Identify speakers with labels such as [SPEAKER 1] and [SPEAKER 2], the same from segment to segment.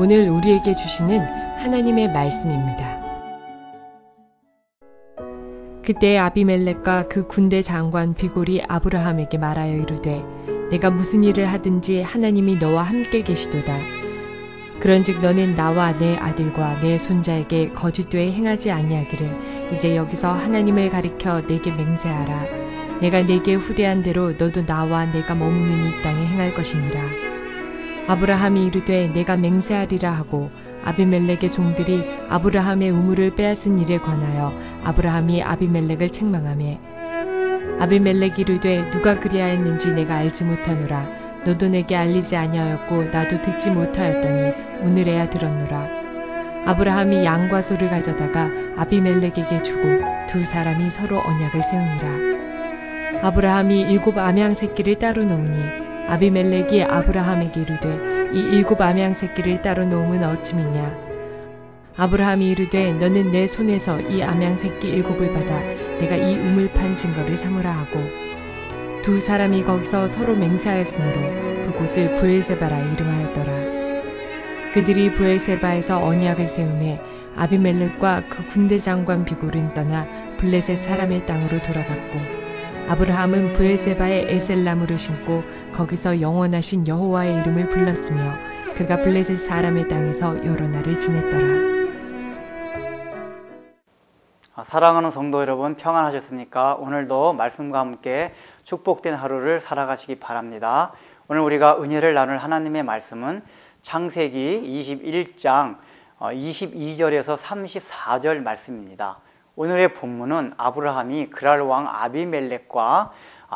[SPEAKER 1] 오늘 우리에게 주시는 하나님의 말씀입니다. 그때 아비멜렉과 그 군대 장관 비골이 아브라함에게 말하여 이르되 내가 무슨 일을 하든지 하나님이 너와 함께 계시도다. 그런즉 너는 나와 내 아들과 내 손자에게 거짓되이 행하지 아니하기를 이제 여기서 하나님을 가리켜 내게 맹세하라. 내가 내게 후대한 대로 너도 나와 내가 머무는 이 땅에 행할 것이니라. 아브라함이 이르되 내가 맹세하리라 하고 아비멜렉의 종들이 아브라함의 우물을 빼앗은 일에 관하여 아브라함이 아비멜렉을 책망하며 아비멜렉이 이르되 누가 그리하였는지 내가 알지 못하노라. 너도 내게 알리지 아니하였고 나도 듣지 못하였더니 오늘에야 들었노라. 아브라함이 양과 소를 가져다가 아비멜렉에게 주고 두 사람이 서로 언약을 세우니라. 아브라함이 7 암양 새끼를 따로 놓으니 아비멜렉이 아브라함에게 이르되 이 7 암양 새끼를 따로 놓음은 어찌미냐. 아브라함이 이르되 너는 내 손에서 이 암양 새끼 7을 받아 내가 이 우물 판 증거를 삼으라 하고 두 사람이 거기서 서로 맹세하였으므로 그곳을 브엘세바라 이름하였더라. 그들이 브엘세바에서 언약을 세우매 아비멜렉과 그 군대 장관 비골은 떠나 블레셋 사람의 땅으로 돌아갔고 아브라함은 브엘세바에 에셀나무를 심고 거기서 영원하신 여호와의 이름을 불렀으며 그가 블레셋 사람의 땅에서 여러 날을 지냈더라.
[SPEAKER 2] 사랑하는 성도 여러분, 평안하셨습니까? 오늘도 말씀과 함께 축복된 하루를 살아가시기 바랍니다. 오늘 우리가 은혜를 나눌 하나님의 말씀은 창세기 21장 22절에서 34절 말씀입니다. 오늘의 본문은 아브라함이 그랄 왕 아비멜렉과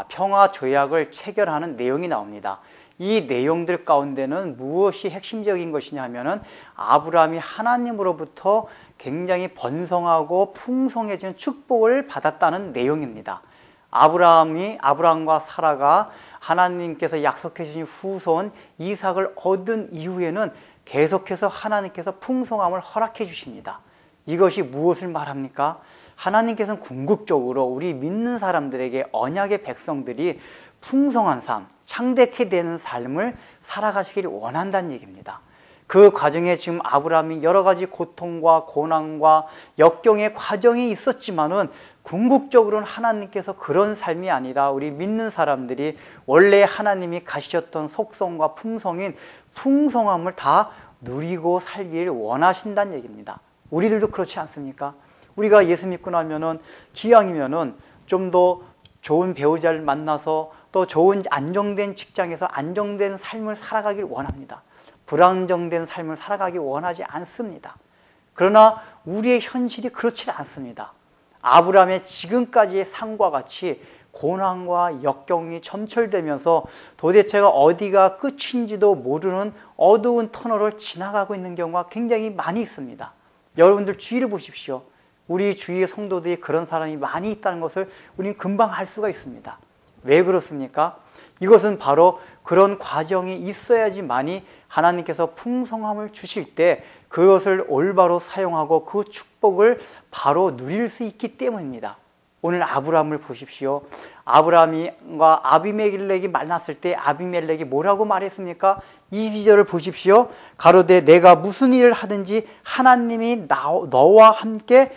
[SPEAKER 2] 평화 조약을 체결하는 내용이 나옵니다. 이 내용들 가운데는 무엇이 핵심적인 것이냐 하면은 아브라함이 하나님으로부터 굉장히 번성하고 풍성해지는 축복을 받았다는 내용입니다. 아브라함과 사라가 하나님께서 약속해 주신 후손 이삭을 얻은 이후에는 계속해서 하나님께서 풍성함을 허락해 주십니다. 이것이 무엇을 말합니까? 하나님께서는 궁극적으로 우리 믿는 사람들에게 언약의 백성들이 풍성한 삶, 창대케 되는 삶을 살아가시기를 원한다는 얘기입니다. 그 과정에 지금 아브라함이 여러 가지 고통과 고난과 역경의 과정이 있었지만은 궁극적으로는 하나님께서 그런 삶이 아니라 우리 믿는 사람들이 원래 하나님이 가지셨던 속성과 풍성인 풍성함을 다 누리고 살기를 원하신다는 얘기입니다. 우리들도 그렇지 않습니까? 우리가 예수 믿고 나면은 기왕이면은 좀 더 좋은 배우자를 만나서 또 좋은 안정된 직장에서 안정된 삶을 살아가길 원합니다. 불안정된 삶을 살아가기 원하지 않습니다. 그러나 우리의 현실이 그렇지 않습니다. 아브라함의 지금까지의 삶과 같이 고난과 역경이 점철되면서 도대체가 어디가 끝인지도 모르는 어두운 터널을 지나가고 있는 경우가 굉장히 많이 있습니다. 여러분들 주위를 보십시오. 우리 주위의 성도들이 그런 사람이 많이 있다는 것을 우리는 금방 알 수가 있습니다. 왜 그렇습니까? 이것은 바로 그런 과정이 있어야지만이 하나님께서 풍성함을 주실 때 그것을 올바로 사용하고 그 축복을 바로 누릴 수 있기 때문입니다. 오늘 아브라함을 보십시오. 아브라함과 아비멜렉이 만났을 때 아비멜렉이 뭐라고 말했습니까? 22절을 보십시오. 가로되 내가 무슨 일을 하든지 하나님이 너와 함께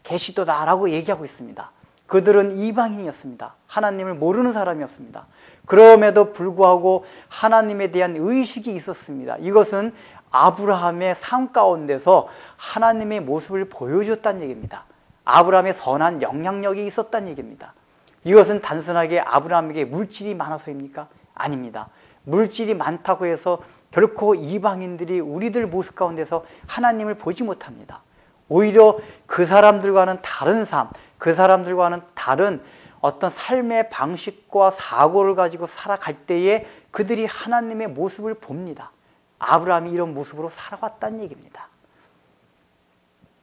[SPEAKER 2] 계시도다 라고 얘기하고 있습니다. 그들은 이방인이었습니다. 하나님을 모르는 사람이었습니다. 그럼에도 불구하고 하나님에 대한 의식이 있었습니다. 이것은 아브라함의 삶 가운데서 하나님의 모습을 보여줬다는 얘기입니다. 아브라함의 선한 영향력이 있었다는 얘기입니다. 이것은 단순하게 아브라함에게 물질이 많아서입니까? 아닙니다. 물질이 많다고 해서 결코 이방인들이 우리들 모습 가운데서 하나님을 보지 못합니다. 오히려 그 사람들과는 다른 삶, 그 사람들과는 다른 어떤 삶의 방식과 사고를 가지고 살아갈 때에 그들이 하나님의 모습을 봅니다. 아브라함이 이런 모습으로 살아왔다는 얘기입니다.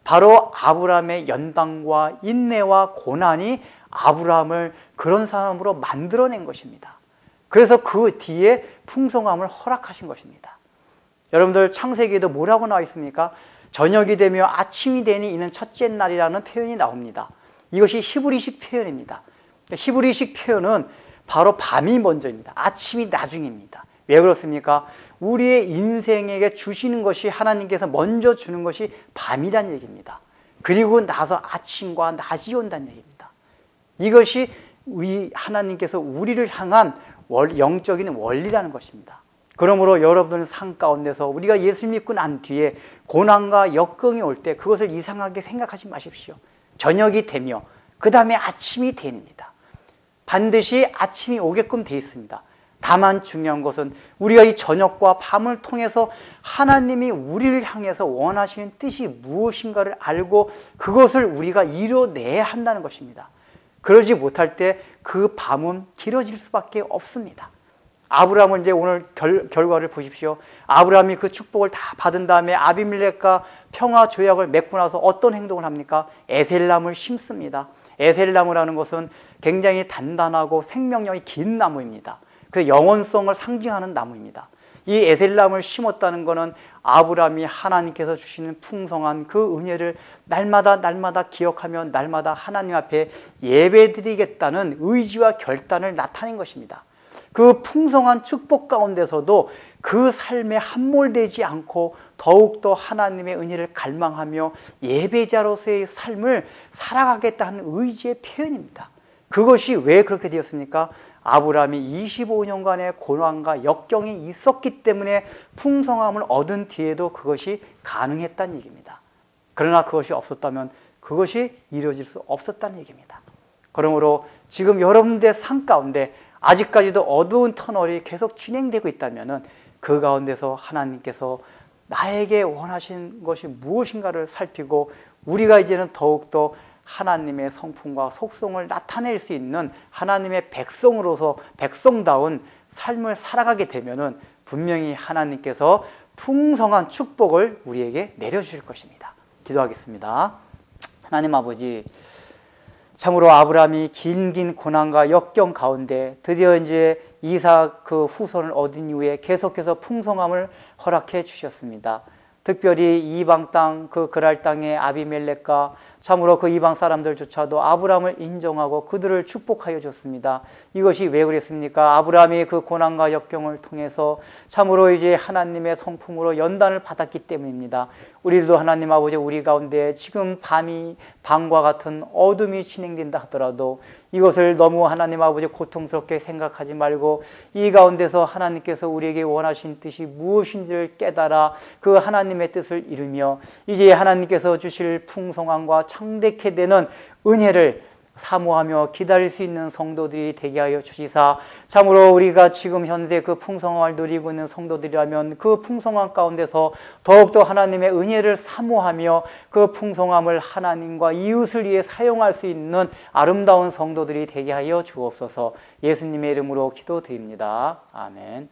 [SPEAKER 2] 바로 아브라함의 연단과 인내와 고난이 아브라함을 그런 사람으로 만들어낸 것입니다. 그래서 그 뒤에 풍성함을 허락하신 것입니다. 여러분들 창세기에도 뭐라고 나와 있습니까? 저녁이 되며 아침이 되니 이는 첫째 날이라는 표현이 나옵니다. 이것이 히브리식 표현입니다. 히브리식 표현은 바로 밤이 먼저입니다. 아침이 나중입니다. 왜 그렇습니까? 우리의 인생에게 주시는 것이, 하나님께서 먼저 주는 것이 밤이란 얘기입니다. 그리고 나서 아침과 낮이 온다는 얘기입니다. 이것이 하나님께서 우리를 향한 영적인 원리라는 것입니다. 그러므로 여러분은 삶 가운데서 우리가 예수 믿고 난 뒤에 고난과 역경이 올 때 그것을 이상하게 생각하지 마십시오. 저녁이 되며 그 다음에 아침이 됩니다. 반드시 아침이 오게끔 되어 있습니다. 다만 중요한 것은 우리가 이 저녁과 밤을 통해서 하나님이 우리를 향해서 원하시는 뜻이 무엇인가를 알고 그것을 우리가 이뤄내야 한다는 것입니다. 그러지 못할 때 그 밤은 길어질 수밖에 없습니다. 아브라함을 이제 오늘 결과를 보십시오. 아브라함이 그 축복을 다 받은 다음에 아비멜렉과 평화 조약을 맺고 나서 어떤 행동을 합니까? 에셀나무를 심습니다. 에셀나무라는 것은 굉장히 단단하고 생명력이 긴 나무입니다. 그 영원성을 상징하는 나무입니다. 이 에셀나무를 심었다는 것은 아브라함이 하나님께서 주시는 풍성한 그 은혜를 날마다 기억하며 날마다 하나님 앞에 예배드리겠다는 의지와 결단을 나타낸 것입니다. 그 풍성한 축복 가운데서도 그 삶에 함몰되지 않고 더욱더 하나님의 은혜를 갈망하며 예배자로서의 삶을 살아가겠다는 의지의 표현입니다. 그것이 왜 그렇게 되었습니까? 아브라함이 25년간의 고난과 역경이 있었기 때문에 풍성함을 얻은 뒤에도 그것이 가능했다는 얘기입니다. 그러나 그것이 없었다면 그것이 이루어질 수 없었다는 얘기입니다. 그러므로 지금 여러분들의 삶 가운데 아직까지도 어두운 터널이 계속 진행되고 있다면 그 가운데서 하나님께서 나에게 원하신 것이 무엇인가를 살피고 우리가 이제는 더욱더 하나님의 성품과 속성을 나타낼 수 있는 하나님의 백성으로서 백성다운 삶을 살아가게 되면 분명히 하나님께서 풍성한 축복을 우리에게 내려주실 것입니다. 기도하겠습니다. 하나님 아버지, 참으로 아브라함이 긴 고난과 역경 가운데 드디어 이제 이삭 그 후손을 얻은 이후에 계속해서 풍성함을 허락해 주셨습니다. 특별히 이방 땅, 그 그랄 땅의 아비멜렉과 참으로 그 이방 사람들조차도 아브라함을 인정하고 그들을 축복하여 줬습니다. 이것이 왜 그랬습니까? 아브라함이 그 고난과 역경을 통해서 참으로 이제 하나님의 성품으로 연단을 받았기 때문입니다. 우리도 하나님 아버지, 우리 가운데 지금 밤과 같은 어둠이 진행된다 하더라도 이것을 너무 하나님 아버지 고통스럽게 생각하지 말고 이 가운데서 하나님께서 우리에게 원하신 뜻이 무엇인지를 깨달아 그 하나님의 뜻을 이루며 이제 하나님께서 주실 풍성함과 창대케 되는 은혜를 사모하며 기다릴 수 있는 성도들이 되게 하여 주시사, 참으로 우리가 지금 현재 그 풍성함을 누리고 있는 성도들이라면 그 풍성함 가운데서 더욱더 하나님의 은혜를 사모하며 그 풍성함을 하나님과 이웃을 위해 사용할 수 있는 아름다운 성도들이 되게 하여 주옵소서. 예수님의 이름으로 기도드립니다. 아멘.